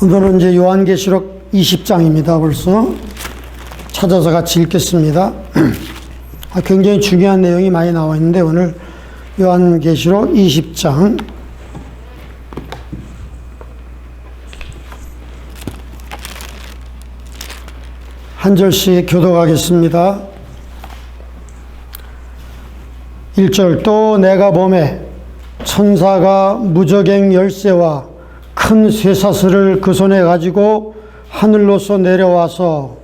오늘은 이제 요한계시록 20장입니다. 벌써 찾아서 같이 읽겠습니다. 굉장히 중요한 내용이 많이 나와 있는데 오늘 요한계시록 20장 한 절씩 교독하겠습니다. 1절 또 내가 보매 천사가 무저갱 열쇠와 큰 쇠사슬을 그 손에 가지고 하늘로서 내려와서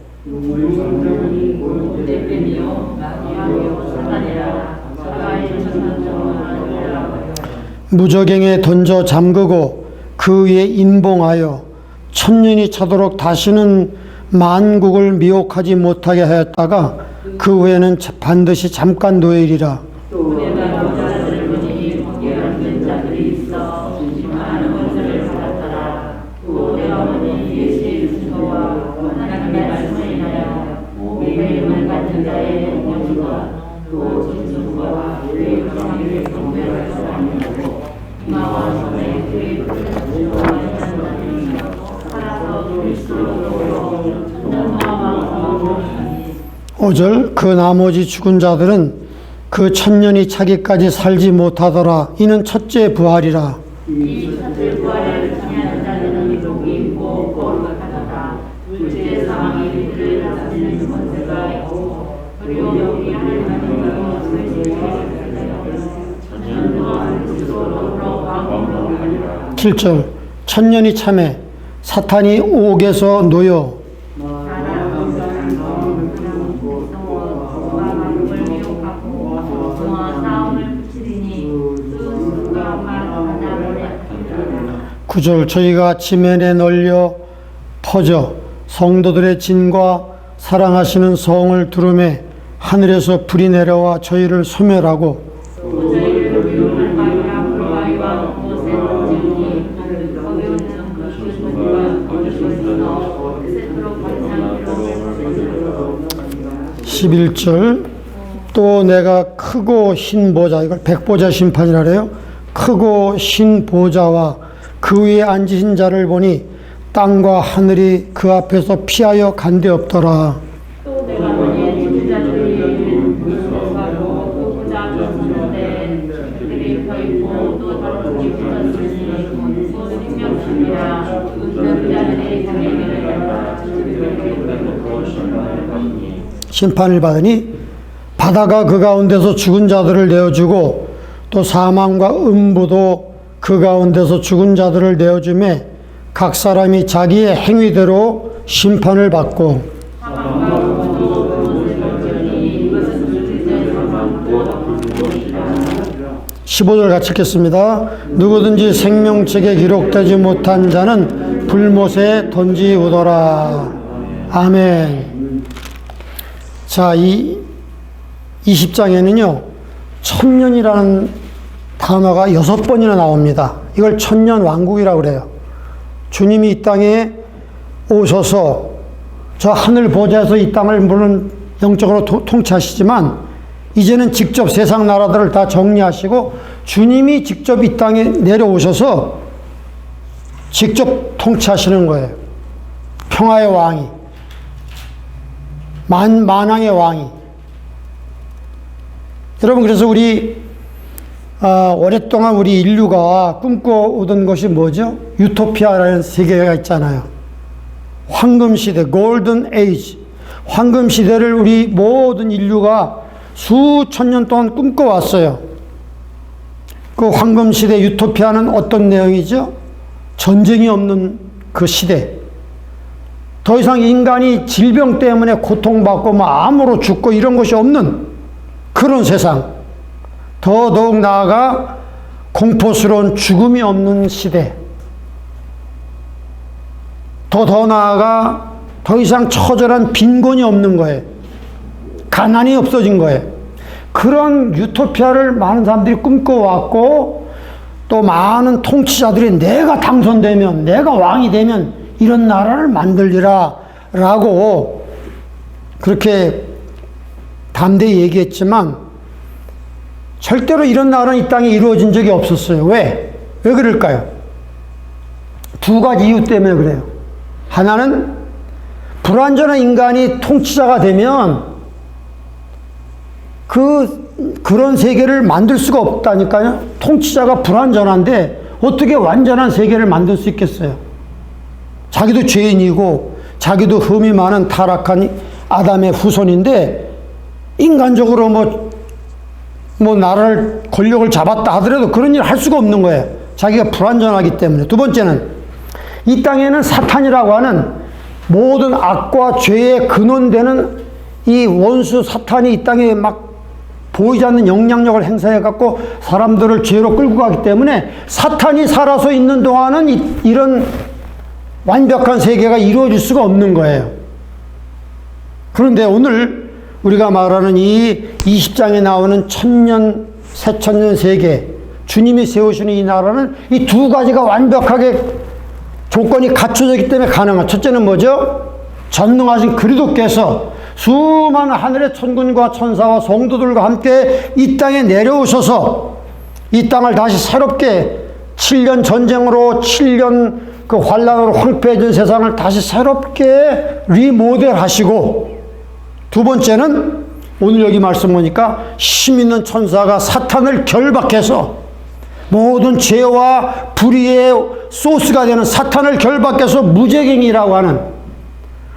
무저갱에 던져 잠그고 그 위에 인봉하여 천년이 차도록 다시는 만국을 미혹하지 못하게 하였다가 그 후에는 반드시 잠깐 노엘이라. 오절 그 나머지 죽은 자들은 그 천년이 차기까지 살지 못하더라. 이는 첫째 부활이라. 이 첫째 부활을 청하는 자들은 복이 있고 거룩하다. 둘째 사망이 그들을 다스리는 권세가 있고 그리고 여기 하나님과 천년 동안 그리스도로 왕으로 하리라. 7절 천년이 참에 사탄이 옥에서 놓여 구절 저희가 지면에 널려 퍼져 성도들의 진과 사랑하시는 성을 두루매 하늘에서 불이 내려와 저희를 소멸하고 (11절) 또 내가 크고 흰 보좌, 이걸 백보자 심판이라 그래요. 크고 흰 보좌와 그 위에 앉으신 자를 보니 땅과 하늘이 그 앞에서 피하여 간데 없더라. 또 내가 보니 죽은 자들이 무서워하고 또 보좌 앞에 섰는데 그들이 펴 있고 또 다른 빛이 붙었으니 곧 생명수니라. 그 자들이 자기에게 심판을 받으니 바다가 그 가운데서 죽은 자들을 내어주고 또 사망과 음부도 그 가운데서 죽은 자들을 내어주매 각 사람이 자기의 행위대로 심판을 받고 15절 같이 읽겠습니다. 누구든지 생명책에 기록되지 못한 자는 불못에 던지우더라. 아멘. 자, 이 20장에는요 천년이라는 단어가 6번이나 나옵니다. 이걸 천년 왕국이라고 그래요. 주님이 이 땅에 오셔서 저 하늘 보좌에서 이 땅을 물론 영적으로 통치하시지만 이제는 직접 세상 나라들을 다 정리하시고 주님이 직접 이 땅에 내려오셔서 직접 통치하시는 거예요. 평화의 왕이, 만왕의 왕이. 여러분, 그래서 우리 오랫동안 우리 인류가 꿈꿔오던 것이 뭐죠? 유토피아라는 세계가 있잖아요. 황금시대, 골든 에이지. 황금시대를 우리 모든 인류가 수천 년 동안 꿈꿔왔어요. 그 황금시대 유토피아는 어떤 내용이죠? 전쟁이 없는 그 시대. 더 이상 인간이 질병 때문에 고통받고 암으로 죽고 이런 것이 없는 그런 세상. 더더욱 나아가 공포스러운 죽음이 없는 시대. 더 나아가 더 이상 처절한 빈곤이 없는 거예요. 가난이 없어진 거예요. 그런 유토피아를 많은 사람들이 꿈꿔왔고 또 많은 통치자들이 내가 당선되면, 내가 왕이 되면 이런 나라를 만들리라 라고 그렇게 담대히 얘기했지만 절대로 이런 나라는 이 땅에 이루어진 적이 없었어요. 왜 그럴까요? 두 가지 이유 때문에 그래요. 하나는 불완전한 인간이 통치자가 되면 그런 세계를 만들 수가 없다니까요. 통치자가 불완전한데 어떻게 완전한 세계를 만들 수 있겠어요? 자기도 죄인이고 자기도 흠이 많은 타락한 아담의 후손인데 인간적으로 나라를 권력을 잡았다 하더라도 그런 일을 할 수가 없는 거예요. 자기가 불완전하기 때문에. 두 번째는 이 땅에는 사탄이라고 하는 모든 악과 죄의 근원되는 이 원수 사탄이 이 땅에 막 보이지 않는 영향력을 행사해 갖고 사람들을 죄로 끌고 가기 때문에 사탄이 살아서 있는 동안은 이런 완벽한 세계가 이루어질 수가 없는 거예요. 그런데 오늘 우리가 말하는 이 20장에 나오는 천년, 새천년 세계, 주님이 세우시는 이 나라는 이 두 가지가 완벽하게 조건이 갖춰졌기 때문에 가능한. 첫째는 뭐죠? 전능하신 그리스도께서 수많은 하늘의 천군과 천사와 성도들과 함께 이 땅에 내려오셔서 이 땅을 다시 새롭게 7년 전쟁으로 7년 그 환란으로 황폐해진 세상을 다시 새롭게 리모델하시고, 두 번째는 오늘 여기 말씀 보니까 힘 있는 천사가 사탄을 결박해서 모든 죄와 불의의 소스가 되는 사탄을 결박해서 무제갱이라고 하는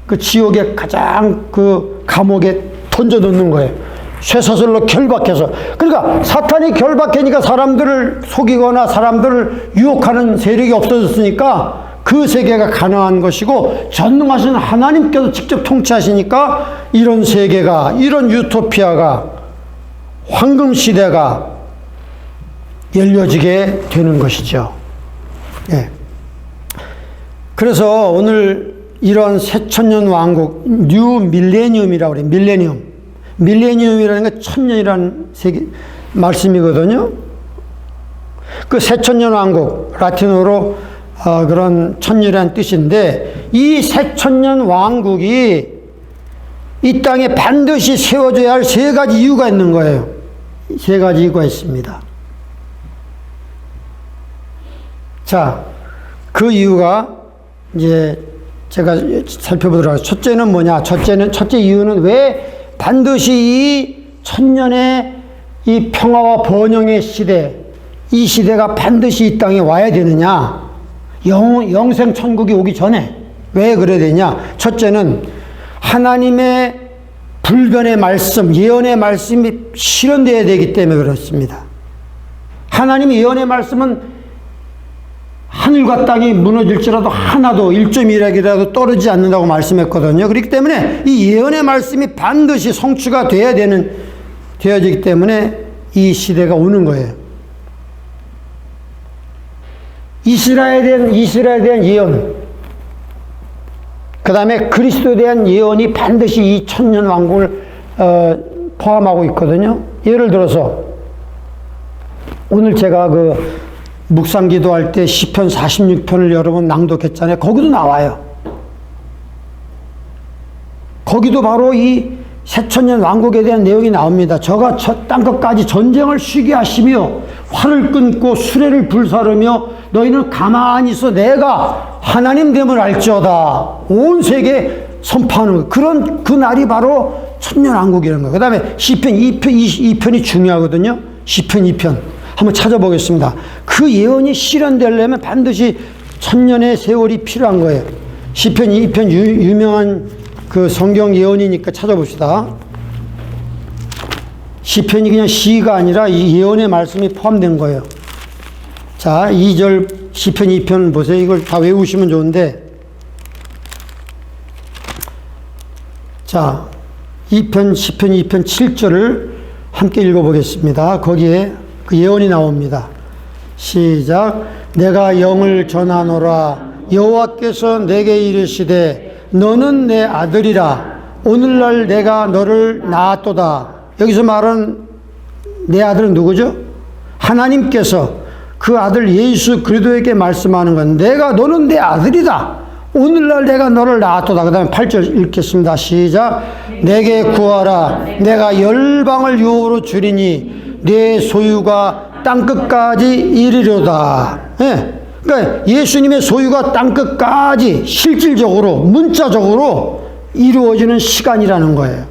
그 지옥의 가장 그 감옥에 던져 넣는 거예요. 쇠사슬로 결박해서. 그러니까 사탄이 결박하니까 사람들을 속이거나 사람들을 유혹하는 세력이 없어졌으니까 그 세계가 가능한 것이고, 전능하신 하나님께서 직접 통치하시니까 이런 세계가, 이런 유토피아가, 황금시대가 열려지게 되는 것이죠. 예. 그래서 오늘 이런 새천년 왕국, 뉴 밀레니엄이라고 그래요. 밀레니엄. 밀레니엄이라는 게 천년이라는 세계, 말씀이거든요. 그 새천년 왕국, 라틴어로 그런 천년이라는 뜻인데, 이 새천년 왕국이 이 땅에 반드시 세워져야 할 세 가지 이유가 있는 거예요. 세 가지 이유가 있습니다. 자, 그 이유가 이제 제가 살펴보도록 하겠습니다. 첫째는 뭐냐? 첫째 이유는 왜 반드시 이 천년의 이 평화와 번영의 시대, 이 시대가 반드시 이 땅에 와야 되느냐? 영생 천국이 오기 전에 왜 그래야 되냐? 첫째는 하나님의 불변의 말씀, 예언의 말씀이 실현되어야 되기 때문에 그렇습니다. 하나님의 예언의 말씀은 하늘과 땅이 무너질지라도 하나도 1.1핵이라도 떨어지지 않는다고 말씀했거든요. 그렇기 때문에 이 예언의 말씀이 반드시 성취가 되어지기 때문에 이 시대가 오는 거예요. 이스라엘에 대한 예언, 그 다음에 그리스도에 대한 예언이 반드시 이 천년 왕국을 포함하고 있거든요. 예를 들어서 오늘 제가 묵상 기도할 때 시편 46편을 여러분 낭독했잖아요. 거기도 나와요. 거기도 바로 이 새천년 왕국에 대한 내용이 나옵니다. 저가 저 땅끝까지 전쟁을 쉬게 하시며 활을 끊고 수레를 불사르며 너희는 가만히 있어 내가 하나님 됨을 알지어다. 온 세계에 선포하는 그런 그 날이 바로 천년 왕국이라는 거예요. 그 다음에 시편 2편이 중요하거든요. 시편 2편. 한번 찾아보겠습니다. 그 예언이 실현되려면 반드시 천년의 세월이 필요한 거예요. 시편 2편 유명한 그 성경 예언이니까 찾아봅시다. 시편이 그냥 시가 아니라 이 예언의 말씀이 포함된 거예요. 자, 2절 시편 2편 보세요. 이걸 다 외우시면 좋은데, 자, 시편 2편 7절을 함께 읽어보겠습니다. 거기에 그 예언이 나옵니다. 시작. 내가 영을 전하노라. 여호와께서 내게 이르시되 너는 내 아들이라. 오늘날 내가 너를 낳았도다. 여기서 말하는 내 아들은 누구죠? 하나님께서 그 아들 예수 그리스도에게 말씀하는 건 너는 내 아들이다. 오늘날 내가 너를 낳았도다. 그 다음에 8절 읽겠습니다. 시작. 내게 구하라. 내가 열방을 유업으로 주리니 내 소유가 땅끝까지 이르려다. 예. 그러니까 예수님의 소유가 땅끝까지 실질적으로 문자적으로 이루어지는 시간이라는 거예요.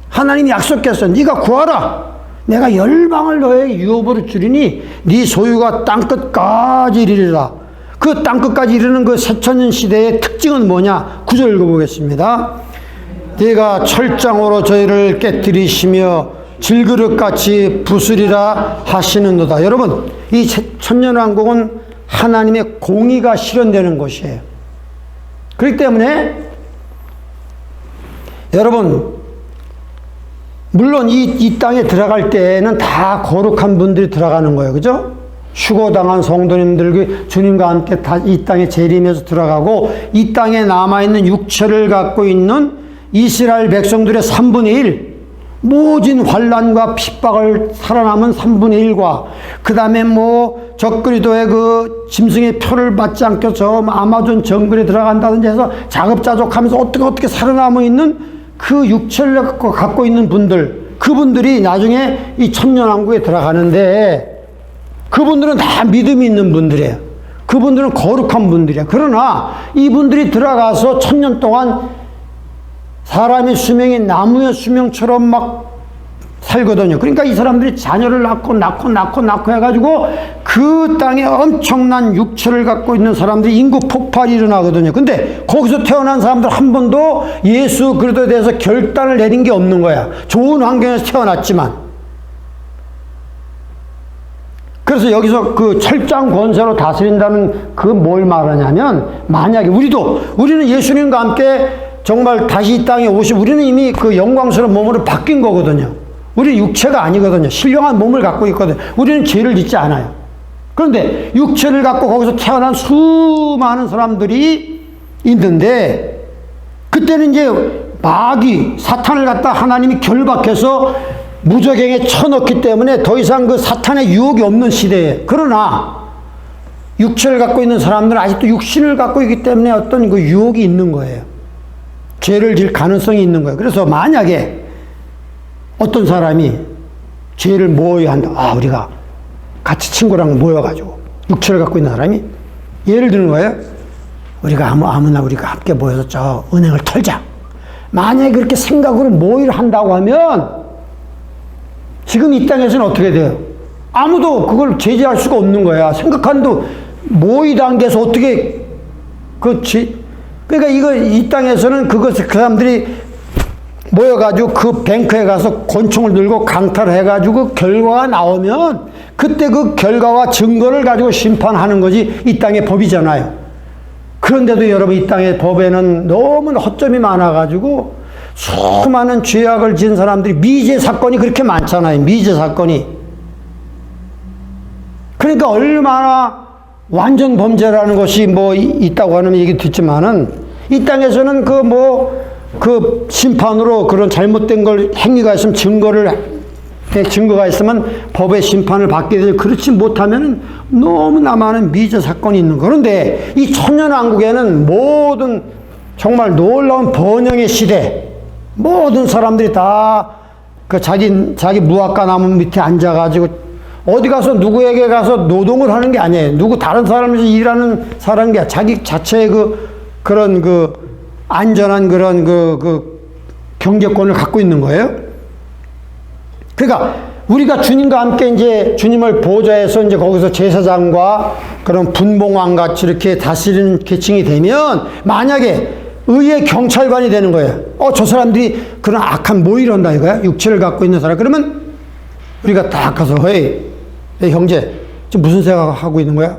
하나님이 약속했어요. 네가 구하라. 내가 열방을 너에게 유업으로 주리니 네 소유가 땅끝까지 이르리라. 그 땅끝까지 이르는 그 새천년 시대의 특징은 뭐냐? 9절 읽어보겠습니다. 네가 철장으로 저희를 깨뜨리시며 질그릇같이 부수리라 하시는도다. 여러분, 이 천년왕국은 하나님의 공의가 실현되는 것이에요. 그렇기 때문에 여러분, 물론 이 땅에 들어갈 때는 다 거룩한 분들이 들어가는 거예요. 그죠? 휴거당한 성도님들 주님과 함께 다 이 땅에 재림해서 들어가고, 이 땅에 남아있는 육체를 갖고 있는 이스라엘 백성들의 3분의 1, 모진 환난과 핍박을 살아남은 3분의 1과 그 다음에 뭐 적그리도의 그 짐승의 표를 받지 않고 저 아마존 정글에 들어간다든지 해서 자급자족하면서 어떻게 살아남아 있는 그 육체를 갖고 있는 분들, 그분들이 나중에 이 천년왕국에 들어가는데 그분들은 다 믿음이 있는 분들이에요. 그분들은 거룩한 분들이에요. 그러나 이분들이 들어가서 천년 동안 사람의 수명이 나무의 수명처럼 막 살거든요. 그러니까 이 사람들이 자녀를 낳고 해가지고 그 땅에 엄청난 육체를 갖고 있는 사람들이 인구 폭발이 일어나거든요. 근데 거기서 태어난 사람들 한 번도 예수 그리스도에 대해서 결단을 내린 게 없는 거야. 좋은 환경에서 태어났지만. 그래서 여기서 그 철장 권세로 다스린다는 그 뭘 말하냐면, 만약에 우리는 예수님과 함께 정말 다시 이 땅에 오시고 우리는 이미 그 영광스러운 몸으로 바뀐 거거든요. 우리는 육체가 아니거든요. 신령한 몸을 갖고 있거든요. 우리는 죄를 짓지 않아요. 그런데 육체를 갖고 거기서 태어난 수많은 사람들이 있는데, 그때는 이제 마귀, 사탄을 갖다 하나님이 결박해서 무저갱에 쳐넣기 때문에 더 이상 그 사탄의 유혹이 없는 시대에, 그러나 육체를 갖고 있는 사람들은 아직도 육신을 갖고 있기 때문에 어떤 그 유혹이 있는 거예요. 죄를 질 가능성이 있는 거예요. 그래서 만약에 어떤 사람이 죄를 모여야 한다. 우리가 같이 친구랑 모여가지고 육체를 갖고 있는 사람이 예를 드는 거예요. 우리가 아무나 우리가 함께 모여서 저 은행을 털자. 만약에 그렇게 생각으로 모의를 한다고 하면 지금 이 땅에서는 어떻게 돼요? 아무도 그걸 제재할 수가 없는 거야. 생각한도 모의 단계에서 어떻게 그러니까 이 땅에서는 그 사람들이 모여가지고 그 뱅크에 가서 권총을 들고 강탈을 해가지고 결과가 나오면 그때 그 결과와 증거를 가지고 심판하는 거지, 이 땅의 법이잖아요. 그런데도 여러분, 이 땅의 법에는 너무 허점이 많아가지고 수많은 죄악을 지은 사람들이, 미제 사건이 그렇게 많잖아요. 미제 사건이. 그러니까 얼마나 완전 범죄라는 것이 뭐 있다고 하는 얘기 듣지만은, 이 땅에서는 그 심판으로 그런 잘못된 걸 행위가 있으면 증거가 있으면 법의 심판을 받게 되죠. 그렇지 못하면 너무나 많은 미제 사건이 있는 거. 그런데 이 천년왕국에는 모든 정말 놀라운 번영의 시대, 모든 사람들이 다 그 자기 무화과 나무 밑에 앉아가지고 어디 가서 누구에게 가서 노동을 하는 게 아니에요. 다른 사람에서 일하는 사람인 게 자기 자체의 그런 안전한 그런 경제권을 갖고 있는 거예요. 그러니까 우리가 주님과 함께 이제 주님을 보좌해서 이제 거기서 제사장과 그런 분봉왕 같이 이렇게 다스리는 계층이 되면, 만약에 의의 경찰관이 되는 거예요. 저 사람들이 그런 악한 모의를 한다 이거야. 육체를 갖고 있는 사람. 그러면 우리가 딱 가서, 헤이 형제, 지금 무슨 생각하고 있는 거야?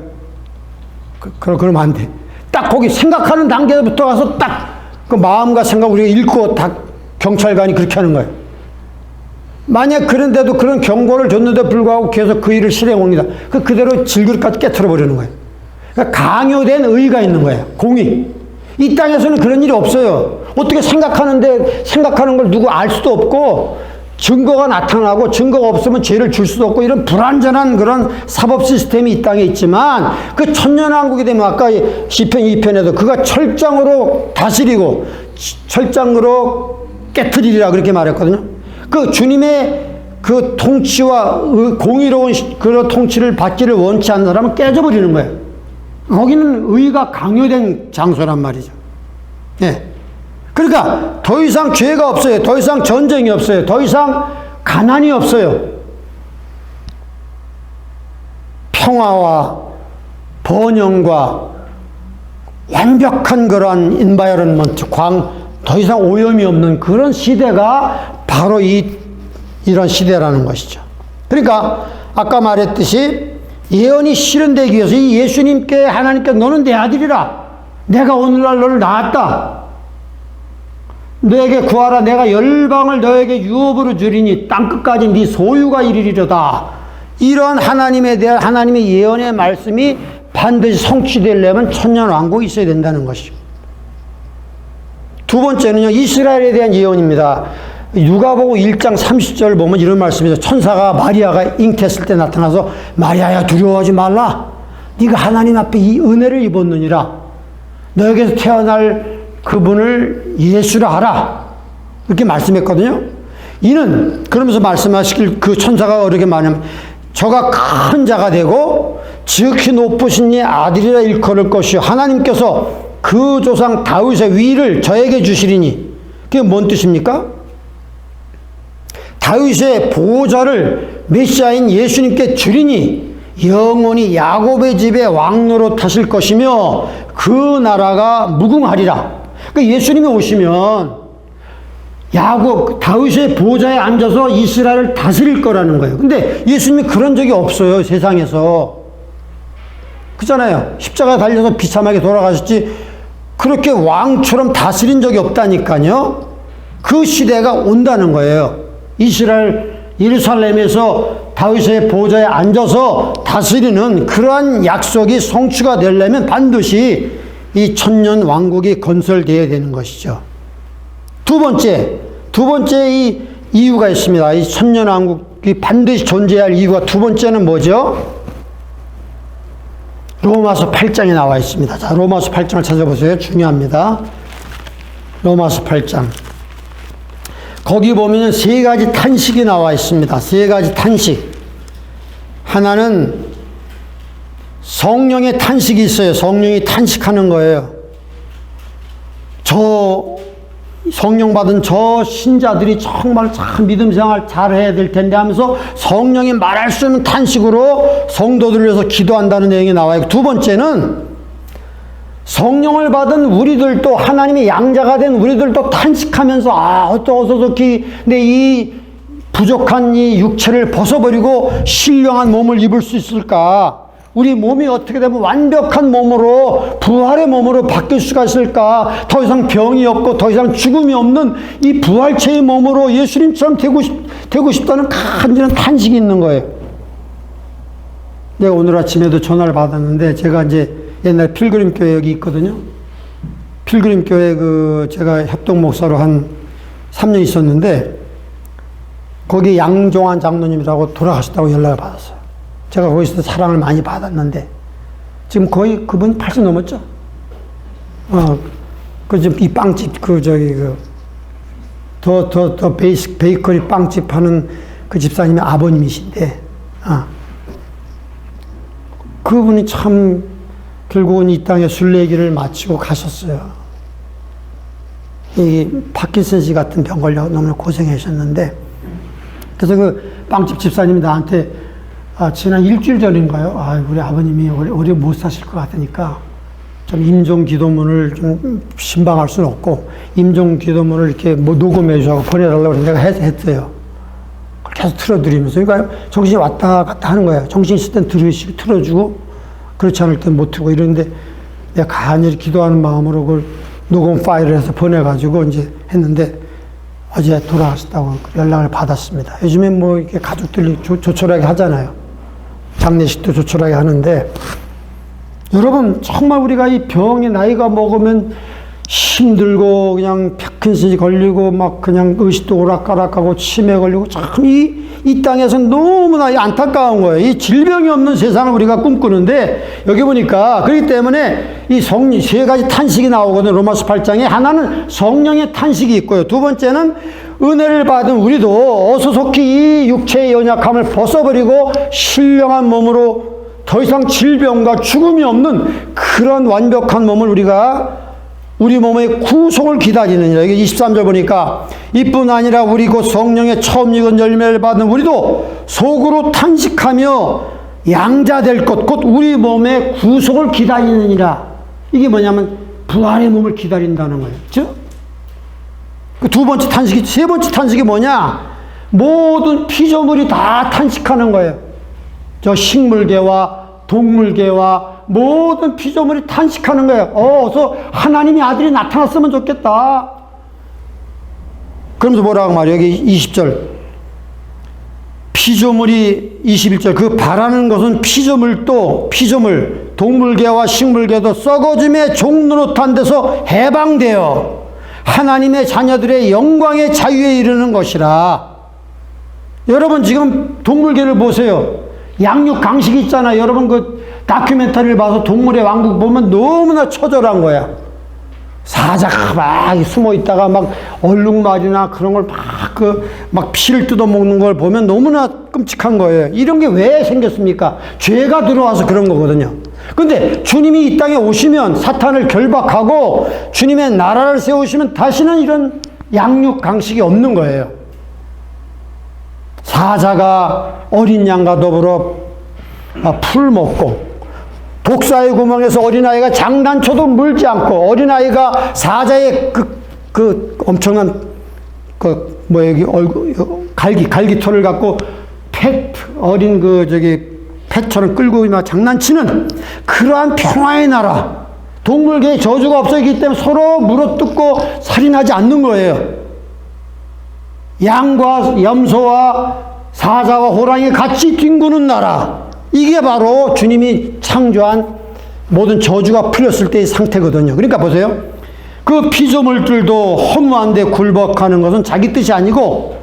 그러면 안 돼. 딱 거기 생각하는 단계부터 가서 딱 그 마음과 생각 우리가 읽고 다 경찰관이 그렇게 하는 거예요. 만약 그런데도 그런 경고를 줬는데 불구하고 계속 그 일을 실행해 옵니다. 그대로 질그릇까지 깨트려 버리는 거예요. 그러니까 강요된 의가 있는 거예요. 공의. 이 땅에서는 그런 일이 없어요. 어떻게 생각하는 걸 누구 알 수도 없고, 증거가 나타나고 증거가 없으면 죄를 줄 수도 없고, 이런 불완전한 그런 사법 시스템이 이 땅에 있지만, 그 천년왕국이 되면 아까 시편 2편에도 그가 철장으로 다스리고 철장으로 깨트리리라 그렇게 말했거든요. 그 주님의 그 통치와 공의로운 그런 통치를 받기를 원치 않는 사람은 깨져버리는 거예요. 거기는 의가 강요된 장소란 말이죠. 예. 그러니까 더 이상 죄가 없어요. 더 이상 전쟁이 없어요. 더 이상 가난이 없어요. 평화와 번영과 완벽한 그러한 인바이러먼트, 더 이상 오염이 없는 그런 시대가 바로 이런 시대라는 것이죠. 그러니까 아까 말했듯이 예언이 실현되기 위해서 이 예수님께 하나님께 너는 내 아들이라. 내가 오늘날 너를 낳았다. 너에게 구하라. 내가 열방을 너에게 유업으로 주리니 땅끝까지 네 소유가 이르리로다. 이런 하나님에 대한 하나님의 예언의 말씀이 반드시 성취되려면 천년왕국이 있어야 된다는 것이죠. 두 번째는요, 이스라엘에 대한 예언입니다. 누가복음 1장 30절 보면 이런 말씀이죠. 천사가 마리아가 잉태했을 때 나타나서 마리아야 두려워하지 말라. 네가 하나님 앞에 이 은혜를 입었느니라. 너에게서 태어날 그분을 예수라 하라. 이렇게 말씀했거든요. 이는 그러면서 말씀하시길 그 천사가 어떻게 말하냐면 저가 큰 자가 되고 지극히 높으신 이 아들이라 일컬을 것이요 하나님께서 그 조상 다윗의 위를 저에게 주시리니. 그게 뭔 뜻입니까? 다윗의 보호자를 메시아인 예수님께 주리니 영원히 야곱의 집에 왕노로 타실 것이며 그 나라가 무궁하리라. 그러니까 예수님이 오시면 다윗의 보호자에 앉아서 이스라엘을 다스릴 거라는 거예요. 근데 예수님이 그런 적이 없어요, 세상에서. 그잖아요. 십자가에 달려서 비참하게 돌아가셨지 그렇게 왕처럼 다스린 적이 없다니까요. 그 시대가 온다는 거예요. 이스라엘 예루살렘에서 다윗의 보좌에 앉아서 다스리는 그러한 약속이 성취가 되려면 반드시 이 천년 왕국이 건설되어야 되는 것이죠. 두 번째 이 이유가 있습니다. 이 천년 왕국이 반드시 존재할 이유가 두 번째는 뭐죠? 로마서 8장에 나와 있습니다. 자, 로마서 8장을 찾아보세요. 중요합니다. 로마서 8장. 거기 보면 세 가지 탄식이 나와 있습니다. 세 가지 탄식. 하나는 성령의 탄식이 있어요. 성령이 탄식하는 거예요. 성령 받은 저 신자들이 정말 참 믿음 생활 잘 해야 될 텐데 하면서 성령이 말할 수 없는 탄식으로 성도들을 위해서 기도한다는 내용이 나와 있고, 두 번째는 성령을 받은 우리들도, 하나님의 양자가 된 우리들도 탄식하면서 어떻게 내 이 부족한 이 육체를 벗어버리고 신령한 몸을 입을 수 있을까? 우리 몸이 어떻게 되면 완벽한 몸으로, 부활의 몸으로 바뀔 수가 있을까? 더 이상 병이 없고 더 이상 죽음이 없는 이 부활체의 몸으로 예수님처럼 되고 싶다는 간절한 탄식이 있는 거예요. 내가 오늘 아침에도 전화를 받았는데, 제가 이제 옛날 필그림 교회 여기 있거든요. 필그림 교회 제가 협동 목사로 한 3년 있었는데, 거기 양종환 장로님이라고 돌아가셨다고 연락을 받았어요. 제가 거기서 사랑을 많이 받았는데, 지금 거의 그분 80 넘었죠? 지금 이 빵집, 더 베이커리 빵집 하는 그 집사님의 아버님이신데, 그분이 참, 결국은 이 땅에 순례길을 마치고 가셨어요. 이 파킨슨씨 같은 병 걸려 너무 고생하셨는데, 그래서 그 빵집 집사님이 나한테 지난 일주일 전인가요? 우리 아버님이 오래 못 사실 것 같으니까 좀 임종 기도문을 좀 신방할 수는 없고 임종 기도문을 이렇게 녹음해 주자고 보내달라고 내가 했어요. 계속 틀어드리면서, 그러니까 정신이 왔다 갔다 하는 거예요. 정신 있을 땐 들으시고 틀어주고 그렇지 않을 땐 못 틀고 이러는데, 내가 간절히 기도하는 마음으로 그걸 녹음 파일을 해서 보내가지고 이제 했는데, 어제 돌아가셨다고 연락을 받았습니다. 요즘에 이렇게 가족들이 조촐하게 하잖아요. 장례식도 조촐하게 하는데, 여러분, 정말 우리가 이 병에 나이가 먹으면 힘들고 그냥 파킨슨이 걸리고 막 그냥 의식도 오락가락하고 치매 걸리고, 참 이 땅에서는 너무나 안타까운 거예요. 이 질병이 없는 세상을 우리가 꿈꾸는데, 여기 보니까 그렇기 때문에 이 세 가지 탄식이 나오거든요. 로마서 8장에 하나는 성령의 탄식이 있고요. 두 번째는 은혜를 받은 우리도 어서 속히 이 육체의 연약함을 벗어버리고 신령한 몸으로 더 이상 질병과 죽음이 없는 그런 완벽한 몸을 우리 몸의 구속을 기다리느니라. 이게 23절 보니까 이뿐 아니라 우리 곧 성령의 처음 익은 열매를 받은 우리도 속으로 탄식하며 양자될 것 곧 우리 몸의 구속을 기다리느니라. 이게 뭐냐면 부활의 몸을 기다린다는 거예요. 그렇죠? 그 두 번째 탄식이, 세 번째 탄식이 뭐냐? 모든 피조물이 다 탄식하는 거예요. 저 식물계와 동물계와 모든 피조물이 탄식하는 거예요. 어서 하나님의 아들이 나타났으면 좋겠다. 그러면서 뭐라고 말이에요? 여기 20절. 피조물이 21절. 그 바라는 것은 피조물, 동물계와 식물계도 썩어짐의 종노릇한 데서 해방되어 하나님의 자녀들의 영광의 자유에 이르는 것이라. 여러분 지금 동물계를 보세요. 양육 강식이 있잖아요. 여러분 그 다큐멘터리를 봐서 동물의 왕국 보면 너무나 처절한 거야. 사자가 막 숨어 있다가 막 얼룩말이나 그런 걸 막 피를 뜯어먹는 걸 보면 너무나 끔찍한 거예요. 이런 게 왜 생겼습니까? 죄가 들어와서 그런 거거든요. 근데 주님이 이 땅에 오시면 사탄을 결박하고 주님의 나라를 세우시면 다시는 이런 양육 강식이 없는 거예요. 사자가 어린 양과 더불어 풀 먹고, 독사의 구멍에서 어린아이가 장난쳐도 물지 않고, 어린아이가 사자의 그 엄청난 갈기털을 갖고 어린 펫처럼 끌고 막 장난치는 그러한 평화의 나라, 동물계에 저주가 없어지기 때문에 서로 물어뜯고 살인하지 않는 거예요. 양과 염소와 사자와 호랑이 같이 뒹구는 나라, 이게 바로 주님이 창조한 모든 저주가 풀렸을 때의 상태거든요. 그러니까 보세요. 그 피조물들도 허무한데 굴복하는 것은 자기 뜻이 아니고,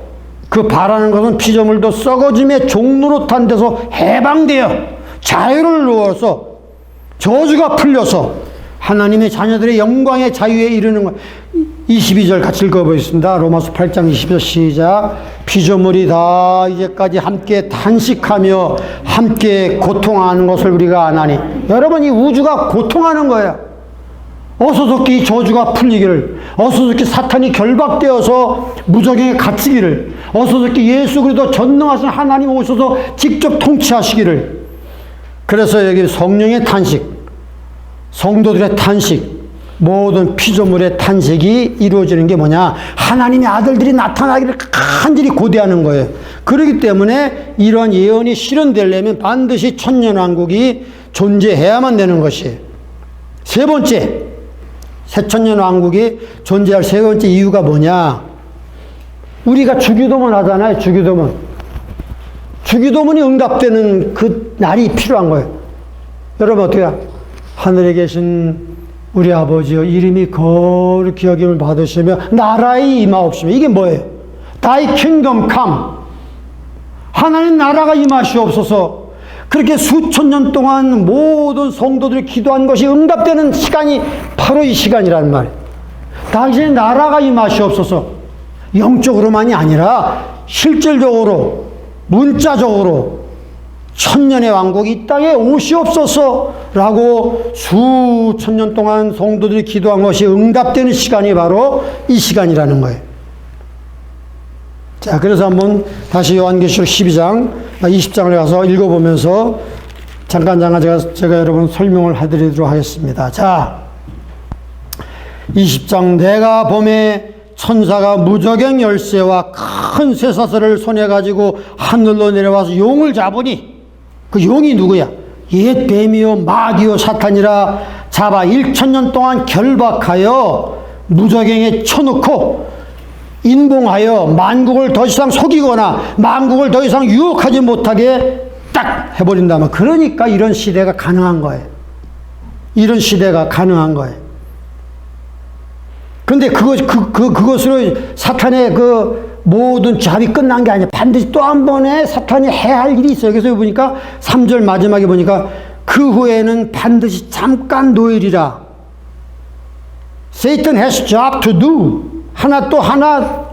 그 바라는 것은 피조물도 썩어짐의 종노릇한 데서 해방되어 자유를 누워서 저주가 풀려서 하나님의 자녀들의 영광의 자유에 이르는 것. 22절 같이 읽어보겠습니다. 로마서 8장 22절 시작. 피조물이 다 이제까지 함께 탄식하며 함께 고통하는 것을 우리가 아나니. 여러분 이 우주가 고통하는 거예요. 어서좋게 이 저주가 풀리기를, 어서좋게 사탄이 결박되어서 무적행에 갇히기를, 어서좋게 예수 그리스도 전능하신 하나님 오셔서 직접 통치하시기를. 그래서 여기 성령의 탄식, 성도들의 탄식, 모든 피조물의 탄식이 이루어지는 게 뭐냐? 하나님의 아들들이 나타나기를 간절히 고대하는 거예요. 그렇기 때문에 이런 예언이 실현되려면 반드시 천년왕국이 존재해야만 되는 것이에요. 세 번째, 새천년왕국이 존재할 세 번째 이유가 뭐냐? 우리가 주기도문 하잖아요. 주기도문이 응답되는 그 날이 필요한 거예요. 여러분 어떻게 해요? 하늘에 계신 우리 아버지여, 이름이 거룩히 여김을 받으시며 나라의 임하옵시며. 이게 뭐예요? Thy kingdom come. 하나님 나라가 임하시옵소서. 그렇게 수천 년 동안 모든 성도들이 기도한 것이 응답되는 시간이 바로 이 시간이란 말이에요. 당신의 나라가 임하시옵소서. 영적으로만이 아니라 실질적으로, 문자적으로 천년의 왕국이 이 땅에 오시옵소서라고 수천 년 동안 성도들이 기도한 것이 응답되는 시간이 바로 이 시간이라는 거예요. 자, 그래서 한번 다시 요한계시록 12장, 20장을 가서 읽어보면서 잠깐 제가 여러분 설명을 해드리도록 하겠습니다. 자, 20장. 내가 봄에 천사가 무저갱 열쇠와 큰 쇠사슬을 손에 가지고 하늘로 내려와서 용을 잡으니, 그 용이 누구야? 옛 뱀이요 마귀요 사탄이라 잡아 1000년 동안 결박하여 무저갱에 쳐놓고 인봉하여 만국을 더 이상 속이거나 만국을 더 이상 유혹하지 못하게 딱 해버린다면, 그러니까 이런 시대가 가능한 거예요. 이런 시대가 가능한 거예요. 근데 그것으로 사탄의 그 모든 잡이 끝난 게 아니야. 반드시 또 한 번에 사탄이 해야 할 일이 있어요. 그래서 보니까 3절 마지막에 보니까 그 후에는 반드시 잠깐 노일이라. Satan has job to do. 하나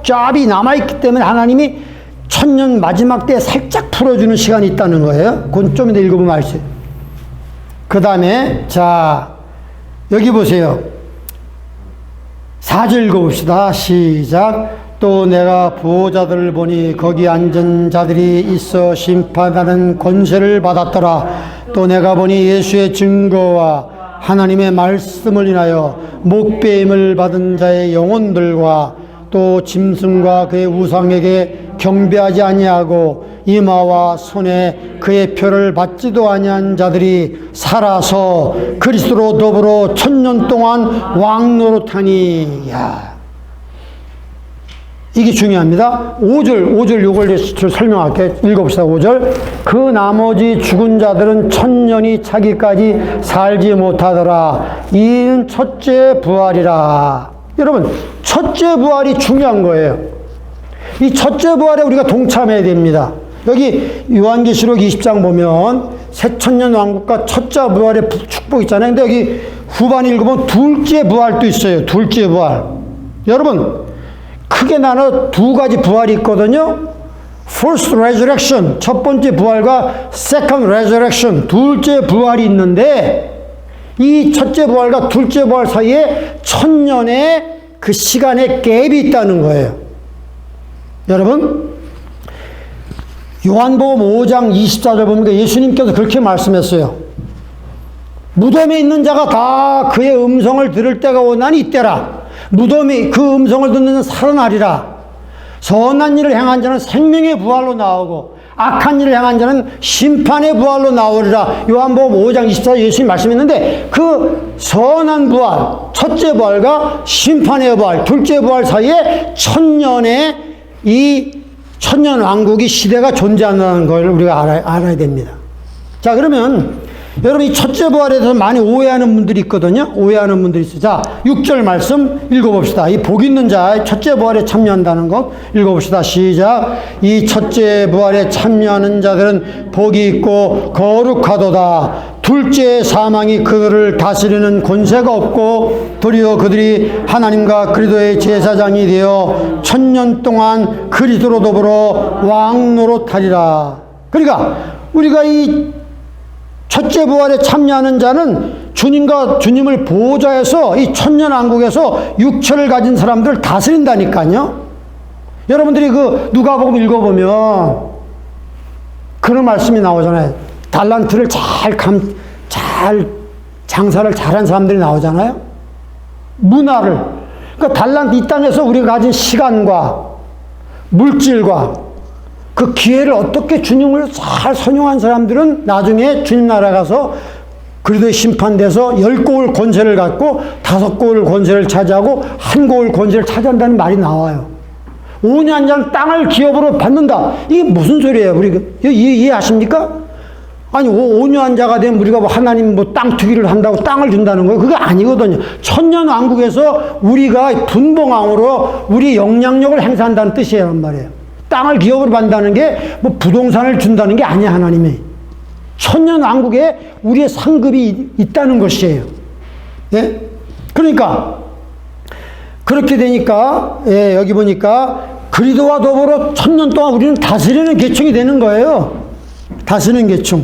job이 남아있기 때문에 하나님이 천년 마지막 때 살짝 풀어주는 시간이 있다는 거예요. 그건 좀 이따 읽어보면 알수 있어요. 그 다음에, 자, 여기 보세요. 4절 읽어봅시다. 시작. 또 내가 보호자들을 보니 거기 앉은 자들이 있어 심판하는 권세를 받았더라. 또 내가 보니 예수의 증거와 하나님의 말씀을 인하여 목배임을 받은 자의 영혼들과 또 짐승과 그의 우상에게 경배하지 아니하고 이마와 손에 그의 표를 받지도 아니한 자들이 살아서 그리스도로 더불어 1000년 동안 왕노릇하니. 야, 이게 중요합니다. 5절 요걸 설명할게요. 읽어봅시다. 5절. 그 나머지 죽은 자들은 1000년이 차기까지 살지 못하더라. 이는 첫째 부활이라. 여러분, 첫째 부활이 중요한 거예요. 이 첫째 부활에 우리가 동참해야 됩니다. 여기 요한계시록 20장 보면 새천년 왕국과 첫째 부활의 축복 있잖아요. 근데 여기 후반 읽어보면 둘째 부활도 있어요. 둘째 부활. 여러분, 크게 나눠 두 가지 부활이 있거든요. First resurrection, 첫 번째 부활과 second resurrection, 둘째 부활이 있는데 이 첫째 부활과 둘째 부활 사이에 1000년의 그 시간의 갭이 있다는 거예요. 여러분, 요한복음 5장 24절 보니까 예수님께서 그렇게 말씀했어요. 무덤에 있는 자가 다 그의 음성을 들을 때가 오나니 이때라. 무덤이 그 음성을 듣는 자는 살아나리라. 선한 일을 행한 자는 생명의 부활로 나오고 악한 일을 행한 자는 심판의 부활로 나오리라. 요한복음 5장 24절 예수님 말씀했는데 그 선한 부활, 첫째 부활과 심판의 부활, 둘째 부활 사이에 1000년의 이 1000년 왕국이 시대가 존재한다는 걸 우리가 알아야 됩니다. 자, 그러면 여러분, 이 첫째 부활에 대해서 많이 오해하는 분들이 있거든요. 오해하는 분들이 있어요. 자, 6절 말씀 읽어봅시다. 이 복 있는 자, 첫째 부활에 참여한다는 것 읽어봅시다. 시작. 이 첫째 부활에 참여하는 자들은 복이 있고 거룩하도다. 둘째 사망이 그들을 다스리는 권세가 없고 도리어 그들이 하나님과 그리스도의 제사장이 되어 1000년 동안 그리스도로 더불어 왕노릇하리라. 그러니까 우리가 이 첫째 부활에 참여하는 자는 주님을 보호자에서 이 1000년 왕국에서 육체를 가진 사람들을 다스린다니까요. 여러분들이 그 누가복음 읽어보면 그런 말씀이 나오잖아요. 달란트를 잘 장사를 잘한 사람들이 나오잖아요. 문화를. 그러니까 달란트, 이 땅에서 우리가 가진 시간과 물질과 그 기회를 어떻게 주님을 잘 선용한 사람들은 나중에 주님 나라 가서 그리스도의 심판돼서 10고을 권세를 갖고 5고을 권세를 차지하고 1고을 권세를 차지한다는 말이 나와요. 5년간 땅을 기업으로 받는다. 이게 무슨 소리예요? 우리 이해하십니까? 아니, 5년자가 되면 우리가 뭐 하나님 뭐 땅 투기를 한다고 땅을 준다는 거예요. 그게 아니거든요. 1000년 왕국에서 우리가 분봉왕으로 우리 영향력을 행사한다는 뜻이에요. 말이에요. 땅을 기업으로 받는다는 게 뭐 부동산을 준다는 게 아니야, 하나님이. 1000년 왕국에 우리의 상급이 있다는 것이에요. 예? 그러니까, 그렇게 되니까, 예, 여기 보니까, 그리스도와 더불어 1000년 동안 우리는 다스리는 계층이 되는 거예요. 다스리는 계층.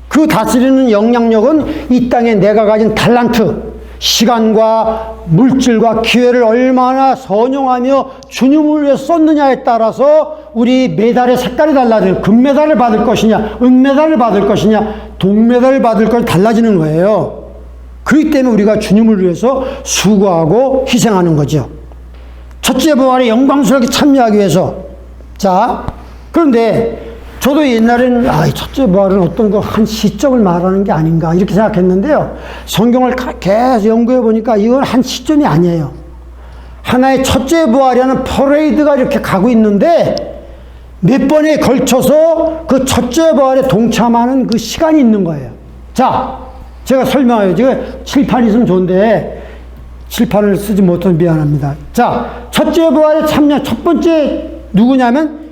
그 다스리는 영향력은 이 땅에 내가 가진 달란트, 시간과 물질과 기회를 얼마나 선용하며 주님을 위해 썼느냐에 따라서 우리 메달의 색깔이 달라져요. 금메달을 받을 것이냐, 은메달을 받을 것이냐, 동메달을 받을 것이 달라지는 거예요. 그렇기 때문에 우리가 주님을 위해서 수고하고 희생하는 거죠. 첫째 부활에 영광스럽게 참여하기 위해서. 자, 그런데 저도 옛날에는 첫째 부활은 어떤 한 시점을 말하는 게 아닌가 이렇게 생각했는데요. 성경을 계속 연구해 보니까 이건 한 시점이 아니에요. 하나의 첫째 부활이라는 퍼레이드가 이렇게 가고 있는데 몇 번에 걸쳐서 그 첫째 부활에 동참하는 그 시간이 있는 거예요. 자, 제가 설명해요. 제가 칠판 있으면 좋은데 칠판을 쓰지 못해서 미안합니다. 자, 첫째 부활에 참여 첫 번째 누구냐면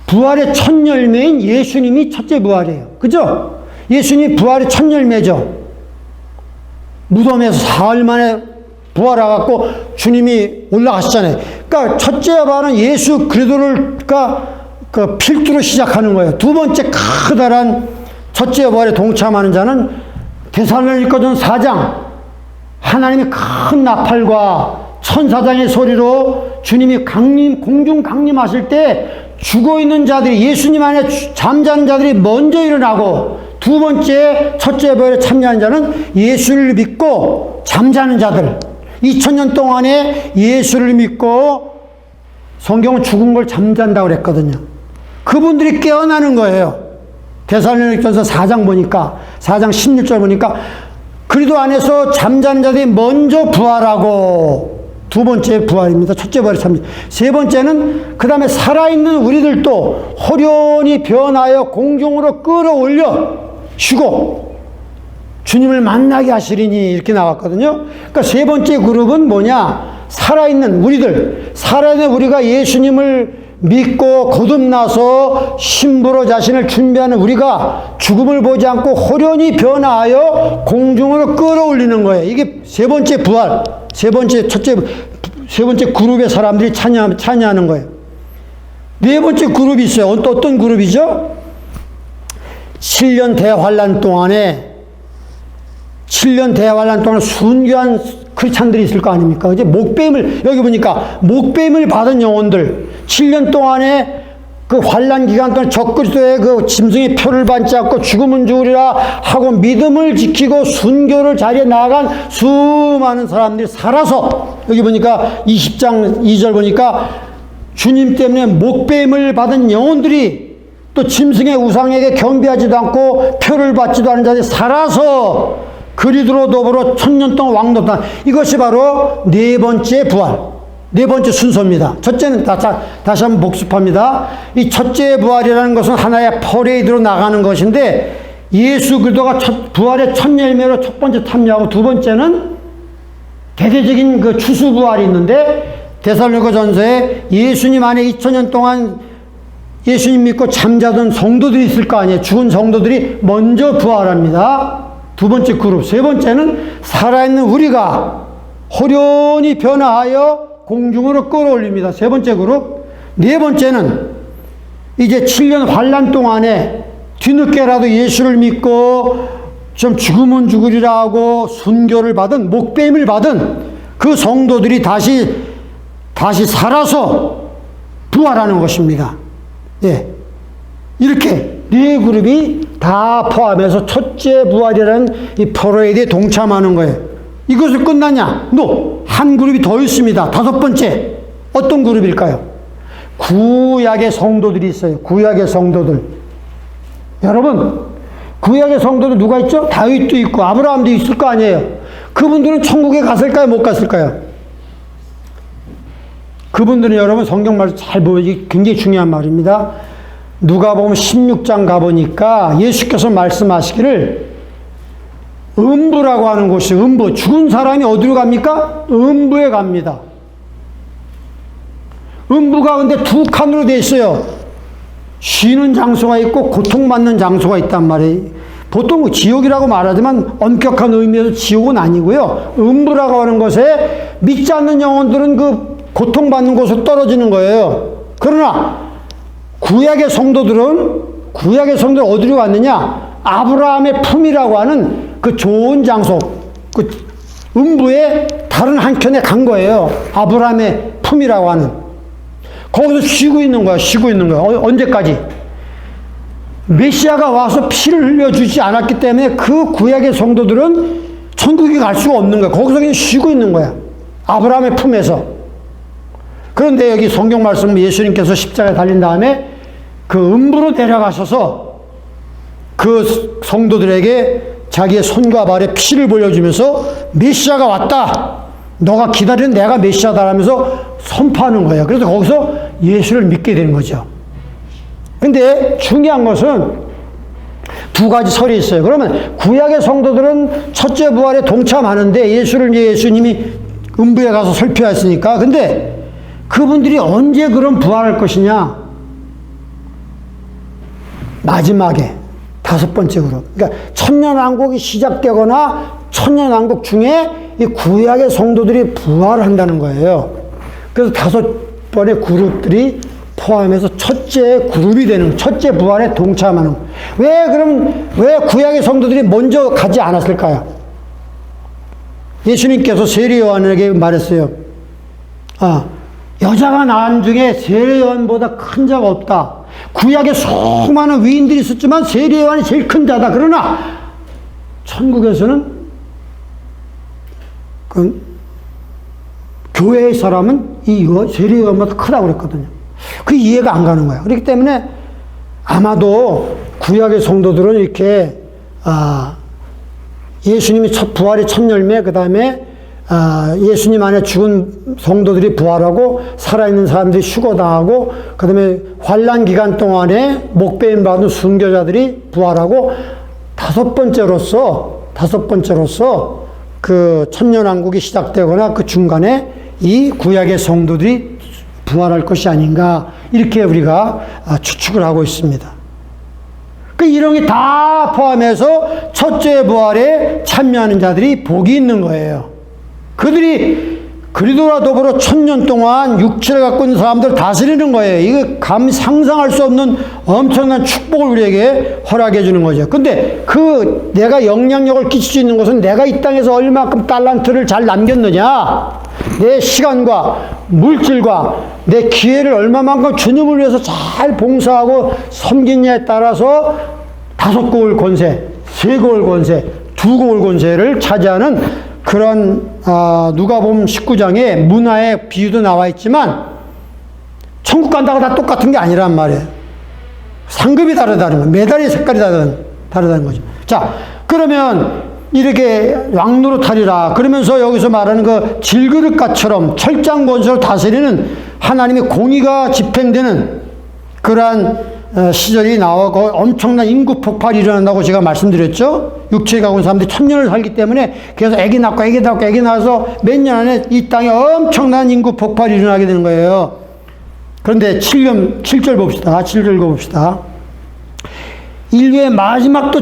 부활의 첫 열매인 예수님이 첫째 부활이에요. 그죠? 예수님이 부활의 첫 열매죠. 무덤에서 사흘 만에 부활해갖고 주님이 올라가셨잖아요. 그러니까 첫째 부활은 예수 그리스도를 그 필두로 시작하는 거예요. 두 번째 커다란 첫째 부활에 동참하는 자는 데살로니가전서 4장 하나님이 큰 나팔과 천사장의 소리로 주님이 공중 강림하실 때 죽어있는 자들이, 예수님 안에 잠자는 자들이 먼저 일어나고, 두 번째 첫째 부활에 참여하는 자는 예수를 믿고 잠자는 자들, 2000년 동안에 예수를 믿고, 성경은 죽은 걸 잠잔다고 그랬거든요. 그분들이 깨어나는 거예요. 데살로니가전서 4장 보니까, 4장 16절 보니까 그리스도 안에서 잠자는 자들이 먼저 부활하고, 두 번째 부활입니다. 첫째 부활이 참. 세 번째는 그 다음에 살아있는 우리들도 호련히 변하여 공중으로 끌어올려 쉬고 주님을 만나게 하시리니, 이렇게 나왔거든요. 그러니까 세 번째 그룹은 뭐냐? 살아있는 우리들. 살아있는 우리가 예수님을 믿고 거듭나서 신부로 자신을 준비하는 우리가 죽음을 보지 않고 호련히 변화하여 공중으로 끌어올리는 거예요. 이게 세 번째 부활, 세 번째 그룹의 사람들이 찬양하는 거예요. 네 번째 그룹이 있어요. 어떤 그룹이죠? 7년 대환란 동안에 순교한 크리스찬들이 있을 거 아닙니까? 이제 목배임을, 여기 보니까 목배임을 받은 영혼들, 7년 동안에 그 환란 기간 동안 적그리스도의 그 짐승의 표를 받지 않고 죽으면 죽으리라 하고 믿음을 지키고 순교를 자리에 나아간 수많은 사람들이 살아서, 여기 보니까 20장 2절 보니까 주님 때문에 목배임을 받은 영혼들이 또 짐승의 우상에게 경배하지도 않고 표를 받지도 않은 자들이 살아서 그리스도로 더불어 1000년 동안 왕노릇한, 이것이 바로 네 번째 부활, 네 번째 순서입니다. 첫째는 다시 한번 복습합니다. 이 첫째 부활이라는 것은 하나의 퍼레이드로 나가는 것인데, 예수 그리스도가 부활의 첫 열매로 첫 번째 참여하고, 두 번째는 대대적인 그 추수 부활이 있는데, 데살로니가전서에 예수님 안에 2000년 동안 예수님 믿고 잠자던 성도들이 있을 거 아니에요. 죽은 성도들이 먼저 부활합니다. 두 번째 그룹. 세 번째는 살아있는 우리가 호련히 변화하여 공중으로 끌어올립니다. 세 번째 그룹. 네 번째는 이제 7년 환란 동안에 뒤늦게라도 예수를 믿고 좀 죽으면 죽으리라 하고 순교를 받은, 목배임을 받은 그 성도들이 다시 살아서 부활하는 것입니다. 예. 이렇게 네 그룹이 다 포함해서 첫째 부활이라는 이 퍼레이드에 동참하는 거예요. 이것을 끝나냐? 한 그룹이 더 있습니다. 다섯 번째. 어떤 그룹일까요? 구약의 성도들이 있어요. 구약의 성도들. 여러분, 구약의 성도들 누가 있죠? 다윗도 있고 아브라함도 있을 거 아니에요. 그분들은 천국에 갔을까요? 못 갔을까요? 그분들은 여러분 성경 말씀 잘 보여주기 굉장히 중요한 말입니다. 누가복음 16장 가보니까 예수께서 말씀하시기를, 음부라고 하는 곳이, 음부, 죽은 사람이 어디로 갑니까? 음부에 갑니다. 음부가 근데 두 칸으로 되어 있어요. 쉬는 장소가 있고 고통받는 장소가 있단 말이에요. 보통 지옥이라고 말하지만 엄격한 의미에서 지옥은 아니고요. 음부라고 하는 것에 믿지 않는 영혼들은 그 고통받는 곳으로 떨어지는 거예요. 그러나 구약의 성도들은 어디로 갔느냐? 아브라함의 품이라고 하는 그 좋은 장소, 그 음부의 다른 한켠에 간 거예요. 아브라함의 품이라고 하는. 거기서 쉬고 있는 거야. 언제까지? 메시아가 와서 피를 흘려주지 않았기 때문에 그 구약의 성도들은 천국에 갈 수가 없는 거야. 거기서 그냥 쉬고 있는 거야. 아브라함의 품에서. 그런데 여기 성경 말씀, 예수님께서 십자가에 달린 다음에 그 음부로 내려가셔서 그 성도들에게 자기의 손과 발에 피를 보여주면서 메시아가 왔다, 너가 기다리는 내가 메시아다라면서 선포하는 거예요. 그래서 거기서 예수를 믿게 되는 거죠. 근데 중요한 것은 두 가지 설이 있어요. 그러면 구약의 성도들은 첫째 부활에 동참하는데, 예수님이 음부에 가서 설표했으니까. 근데 그분들이 언제 그럼 부활할 것이냐? 마지막에 다섯 번째 그룹. 그러니까 천년왕국이 시작되거나 천년왕국 중에 이 구약의 성도들이 부활한다는 거예요. 그래서 다섯 번의 그룹들이 포함해서 첫째 그룹이 되는, 첫째 부활에 동참하는. 왜 구약의 성도들이 먼저 가지 않았을까요? 예수님께서 세례 요한에게 말했어요. 여자가 낳은 중에 세례 요한보다 큰 자가 없다. 구약에 수많은 위인들이 있었지만 세례 요한이 제일 큰 자다. 그러나 천국에서는 교회의 사람은 이 세례 요한보다 크다고 그랬거든요. 그 이해가 안 가는 거예요. 그렇기 때문에 아마도 구약의 성도들은 이렇게 예수님이 부활의 첫 열매, 그 다음에 예수님 안에 죽은 성도들이 부활하고 살아있는 사람들이 휴거당하고, 그 다음에 환란 기간 동안에 목배임 받은 순교자들이 부활하고, 다섯 번째로서 그 천년왕국이 시작되거나 그 중간에 이 구약의 성도들이 부활할 것이 아닌가, 이렇게 우리가 추측을 하고 있습니다. 이런 게 다 포함해서 첫째 부활에 참여하는 자들이 복이 있는 거예요. 그들이 그리스도와 더불어 1000년 동안 육체를 갖고 있는 사람들을 다스리는 거예요. 이거 감히 상상할 수 없는 엄청난 축복을 우리에게 허락해 주는 거죠. 근데 내가 영향력을 끼칠 수 있는 것은 내가 이 땅에서 얼마큼 달란트를 잘 남겼느냐, 내 시간과 물질과 내 기회를 얼마만큼 주님을 위해서 잘 봉사하고 섬기냐에 따라서 5고을 권세, 3고을 권세, 2고을 권세를 차지하는 그런 누가복음 19장에 문화의 비유도 나와 있지만 천국 간다고 다 똑같은 게 아니란 말이에요. 상급이 다르다는 거예요. 메달의 색깔이 다르다는 거죠. 자, 그러면 이렇게 왕노릇하리라 그러면서 여기서 말하는 그 질그릇가처럼 철장 권세를 다스리는 하나님의 공의가 집행되는 그러한 시절이 나오고 엄청난 인구 폭발이 일어난다고 제가 말씀드렸죠. 육체에 가고 있는 사람들이 1000년을 살기 때문에 계속 애기 낳아서 몇 년 안에 이 땅에 엄청난 인구 폭발이 일어나게 되는 거예요. 그런데 7절 봅시다. 7절 봅시다. 인류의 마지막 또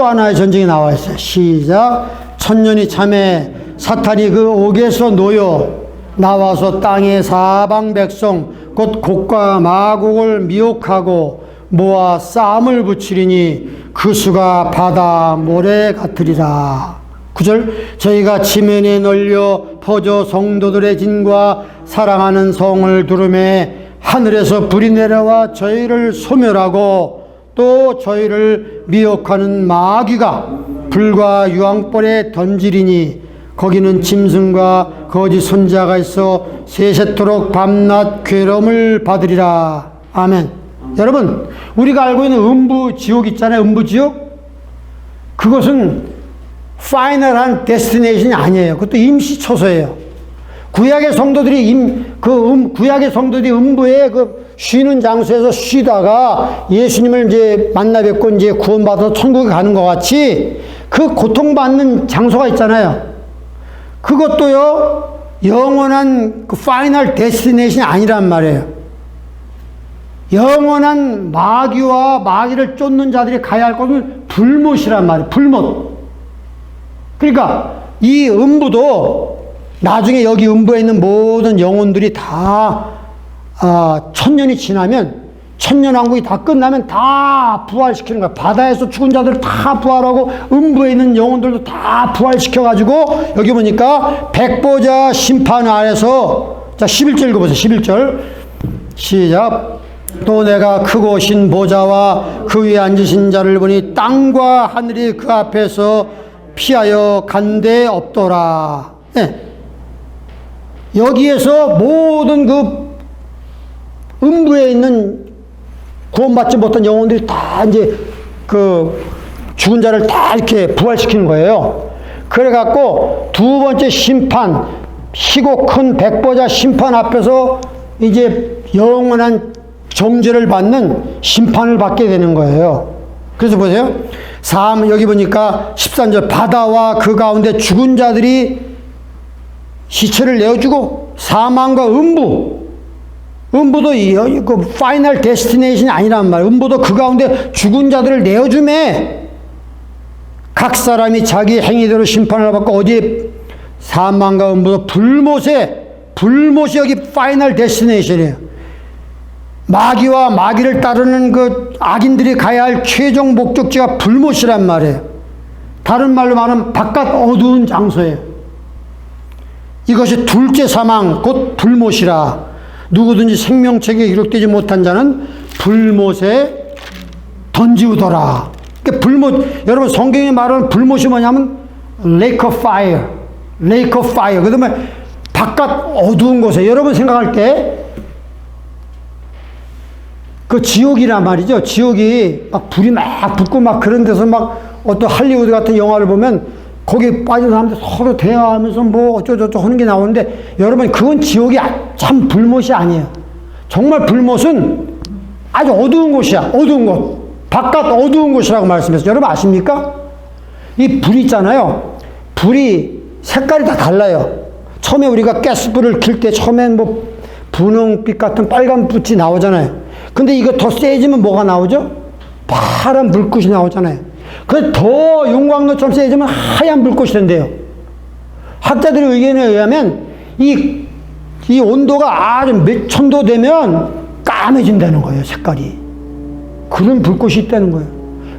하나의 전쟁이 나와 있어요. 시작. 1000년이 참에 사탄이 그 옥에서 놓여 나와서 땅의 사방 백성 곧 곡과 마곡을 미혹하고 모아 싸움을 붙이리니 그 수가 바다 모래 같으리라. 9절. 저희가 지면에 널려 퍼져 성도들의 진과 사랑하는 성을 두르매 하늘에서 불이 내려와 저희를 소멸하고 또 저희를 미혹하는 마귀가 불과 유황불에 던지리니 거기는 짐승과 거짓 선지자가 있어 세세토록 밤낮 괴로움을 받으리라. 아멘. 여러분, 우리가 알고 있는 음부지옥 있잖아요. 음부지옥. 그것은 파이널한 데스티네이션이 아니에요. 그것도 임시초소예요. 구약의 성도들이 음부에 쉬는 장소에서 쉬다가 예수님을 이제 만나 뵙고 이제 구원받아서 천국에 가는 것 같이 그 고통받는 장소가 있잖아요. 그것도요, 영원한 그 파이널 데스티네이션이 아니란 말이에요. 영원한 마귀와 마귀를 쫓는 자들이 가야 할 곳은 불못이란 말이에요. 불못. 그러니까 이 음부도 나중에 여기 음부에 있는 모든 영혼들이 다 1000년이 지나면, 천년왕국이 다 끝나면 다 부활시키는 거야. 바다에서 죽은 자들 다 부활하고 음부에 있는 영혼들도 다 부활시켜가지고 여기 보니까 백보자 심판 아래서, 자 11절 읽어보세요. 11절 시작. 또 내가 크고 신 보좌와 그 위에 앉으신 자를 보니 땅과 하늘이 그 앞에서 피하여 간 데 없더라. 네. 여기에서 모든 그 음부에 있는 구원받지 못한 영혼들이 다 이제 그 죽은 자를 다 이렇게 부활시키는 거예요. 그래갖고 두 번째 심판, 희고 큰 백보자 심판 앞에서 이제 영원한 정죄를 받는 심판을 받게 되는 거예요. 그래서 보세요. 여기 보니까 13절 바다와 그 가운데 죽은 자들이 시체를 내어주고 사망과 음부도 그 파이널 데스티네이션이 아니란 말이에요. 음부도 그 가운데 죽은 자들을 내어주매 각 사람이 자기 행위대로 심판을 받고 어디에 사망과 음부도 불못이 여기 파이널 데스티네이션이에요. 마귀와 마귀를 따르는 그 악인들이 가야 할 최종 목적지가 불못이란 말이에요. 다른 말로 말하면 바깥 어두운 장소예요. 이것이 둘째 사망 곧 불못이라. 누구든지 생명책에 기록되지 못한 자는 불못에 던지우더라. 그러니까 불못, 여러분 성경이 말하는 불못이 뭐냐면 lake of fire, lake of fire. 그 다음에 바깥 어두운 곳에, 여러분 생각할 때 그 지옥이란 말이죠. 지옥이 막 불이 막 붙고 막 그런 데서 막 어떤 할리우드 같은 영화를 보면 거기 빠진 사람들 서로 대화하면서 뭐 어쩌고저쩌고 하는 게 나오는데, 여러분 그건 지옥이 참 불못이 아니에요. 정말 불못은 아주 어두운 곳이야. 어두운 곳. 바깥 어두운 곳이라고 말씀했어요. 여러분 아십니까? 이 불 있잖아요. 불이 색깔이 다 달라요. 처음에 우리가 가스불을 켤 때 처음엔 뭐 분홍빛 같은 빨간 빛이 나오잖아요. 근데 이거 더 세지면 뭐가 나오죠? 파란 불꽃이 나오잖아요. 그 더 용광로처럼 세지면 하얀 불꽃이 된대요. 학자들의 의견에 의하면 이 온도가 아주 몇 천도 되면 까매진다는 거예요, 색깔이. 그런 불꽃이 있다는 거예요.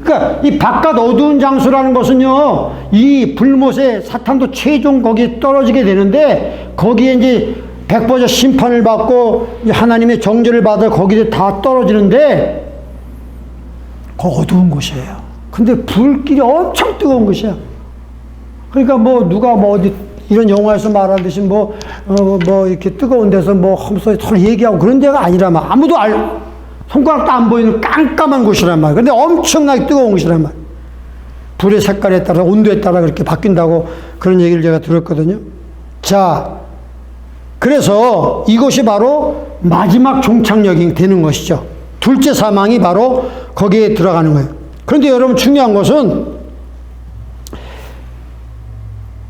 그러니까 이 바깥 어두운 장소라는 것은요, 이 불못에 사탄도 최종 거기에 떨어지게 되는데, 거기에 이제 백보자 심판을 받고 하나님의 정죄를 받아 거기에 다 떨어지는데, 그 어두운 곳이에요. 근데 불길이 엄청 뜨거운 것이야. 그러니까 뭐 누가 뭐 어디 이런 영화에서 말하듯이 뭐 이렇게 뜨거운 데서 뭐 하면서 서로 얘기하고 그런 데가 아니라면, 아무도 손가락도 안 보이는 깜깜한 곳이란 말이에요. 근데 엄청나게 뜨거운 곳이란 말이에요. 불의 색깔에 따라, 온도에 따라 그렇게 바뀐다고 그런 얘기를 제가 들었거든요. 자, 그래서 이것이 바로 마지막 종착역이 되는 것이죠. 둘째 사망이 바로 거기에 들어가는 거예요. 그런데 여러분 중요한 것은,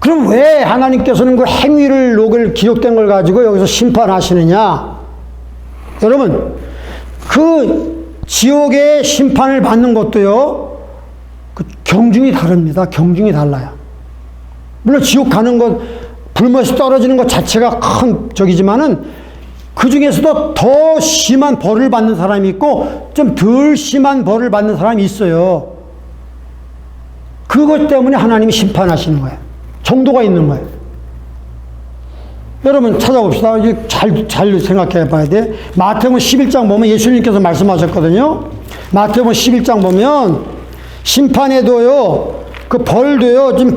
그럼 왜 하나님께서는 그 행위를 녹을 기록된 걸 가지고 여기서 심판하시느냐? 여러분, 그 지옥의 심판을 받는 것도요, 그 경중이 다릅니다. 경중이 달라요. 물론 지옥 가는 것, 불못에 떨어지는 것 자체가 큰 적이지만은 그 중에서도 더 심한 벌을 받는 사람이 있고 좀 덜 심한 벌을 받는 사람이 있어요. 그것 때문에 하나님이 심판하시는 거예요. 정도가 있는 거예요. 여러분 찾아봅시다. 잘 생각해 봐야 돼. 마태복음 11장 보면 예수님께서 말씀하셨거든요. 마태복음 11장 보면 심판에도요, 그 벌도요, 좀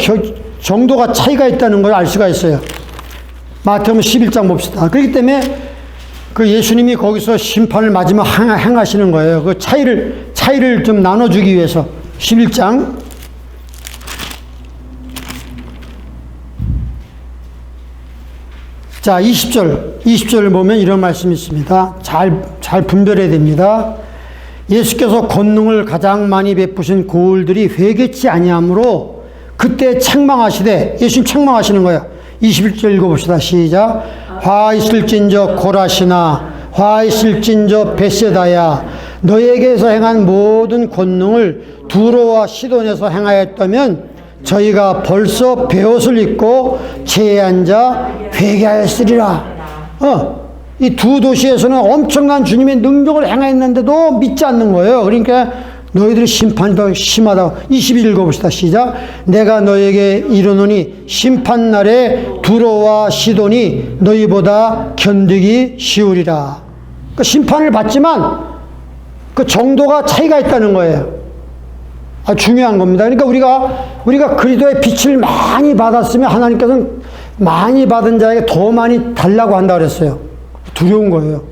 정도가 차이가 있다는 걸 알 수가 있어요. 마태복음 11장 봅시다. 그렇기 때문에 그 예수님이 거기서 심판을 마지막 행하시는 거예요. 그 차이를 좀 나눠주기 위해서. 11장. 자, 20절을 보면 이런 말씀이 있습니다. 잘 분별해야 됩니다. 예수께서 권능을 가장 많이 베푸신 고을들이 회개치 아니하므로 그때 책망하시되, 예수님 책망하시는 거예요. 21절 읽어봅시다. 시작. 화 있을진저 고라시나, 화 있을진저 베세다야, 너에게서 행한 모든 권능을 두로와 시돈에서 행하였다면 저희가 벌써 베옷을 입고 체에 앉아 회개하였으리라. 이 두 도시에서는 엄청난 주님의 능력을 행했는데도 믿지 않는 거예요. 그러니까 너희들의 심판이 더 심하다고. 22절 읽어봅시다. 시작. 내가 너에게 이르노니 심판날에 두로와 시돈이 너희보다 견디기 쉬우리라. 그 심판을 받지만 그 정도가 차이가 있다는 거예요. 중요한 겁니다. 그러니까 우리가 그리스도의 빛을 많이 받았으면 하나님께서는 많이 받은 자에게 더 많이 달라고 한다 그랬어요. 두려운 거예요.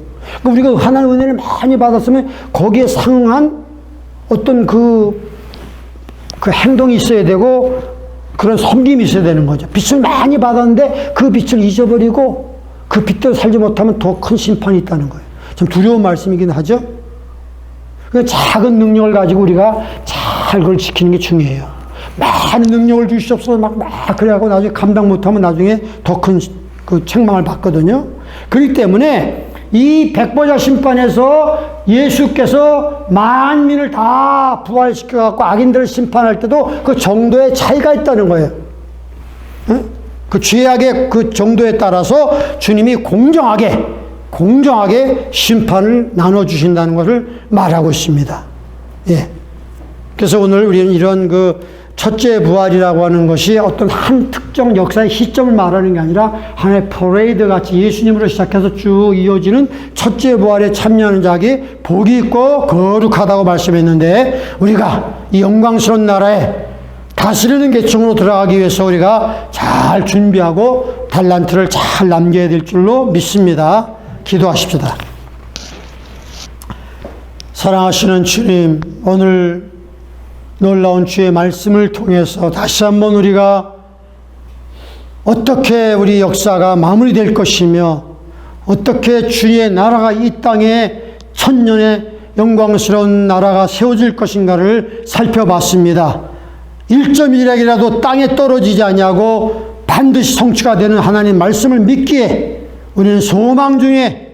그러니까 우리가 하나님 은혜를 많이 받았으면 거기에 상응한 어떤 그 행동이 있어야 되고 그런 섬김이 있어야 되는 거죠. 빛을 많이 받았는데 그 빛을 잊어버리고 그 빛대로 살지 못하면 더 큰 심판이 있다는 거예요. 좀 두려운 말씀이긴 하죠. 그 작은 능력을 가지고 우리가 잘 그걸 지키는 게 중요해요. 많은 능력을 주시옵소서 막 그래갖고 나중에 감당 못하면 나중에 더 큰 그 책망을 받거든요. 그렇기 때문에 이 백보자 심판에서 예수께서 만민을 다 부활시켜갖고 악인들을 심판할 때도 그 정도의 차이가 있다는 거예요. 그 죄악의 그 정도에 따라서 주님이 공정하게 공정하게 심판을 나눠주신다는 것을 말하고 있습니다. 예. 그래서 오늘 우리는 이런 첫째 부활이라고 하는 것이 어떤 한 특정 역사의 시점을 말하는 게 아니라 하나의 퍼레이드 같이 예수님으로 시작해서 쭉 이어지는 첫째 부활에 참여하는 자에게 복이 있고 거룩하다고 말씀했는데, 우리가 이 영광스러운 나라에 다스리는 계층으로 들어가기 위해서 우리가 잘 준비하고 달란트를 잘 남겨야 될 줄로 믿습니다. 기도하십시다. 사랑하시는 주님, 오늘 놀라운 주의 말씀을 통해서 다시 한번 우리가 어떻게 우리 역사가 마무리될 것이며 어떻게 주의 나라가 이 땅에 천년의 영광스러운 나라가 세워질 것인가를 살펴봤습니다. 1.1핵이라도 땅에 떨어지지 아니하고 반드시 성취가 되는 하나님 말씀을 믿기에 우리는 소망 중에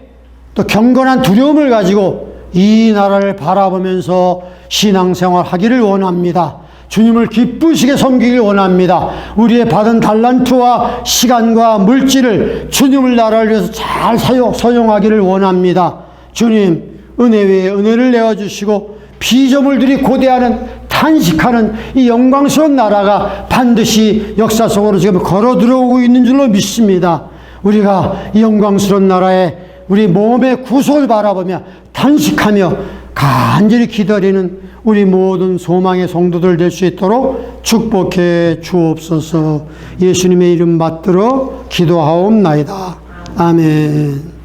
또 경건한 두려움을 가지고 이 나라를 바라보면서 신앙생활 하기를 원합니다. 주님을 기쁘시게 섬기길 원합니다. 우리의 받은 달란트와 시간과 물질을 주님을 나라를 위해서 잘 사용하기를 원합니다. 주님, 은혜 위에 은혜를 내어주시고 피조물들이 고대하는 탄식하는 이 영광스러운 나라가 반드시 역사 속으로 지금 걸어 들어오고 있는 줄로 믿습니다. 우리가 이 영광스러운 나라에 우리 몸의 구속을 바라보며 탄식하며 간절히 기다리는 우리 모든 소망의 성도들 될 수 있도록 축복해 주옵소서. 예수님의 이름 받들어 기도하옵나이다. 아멘.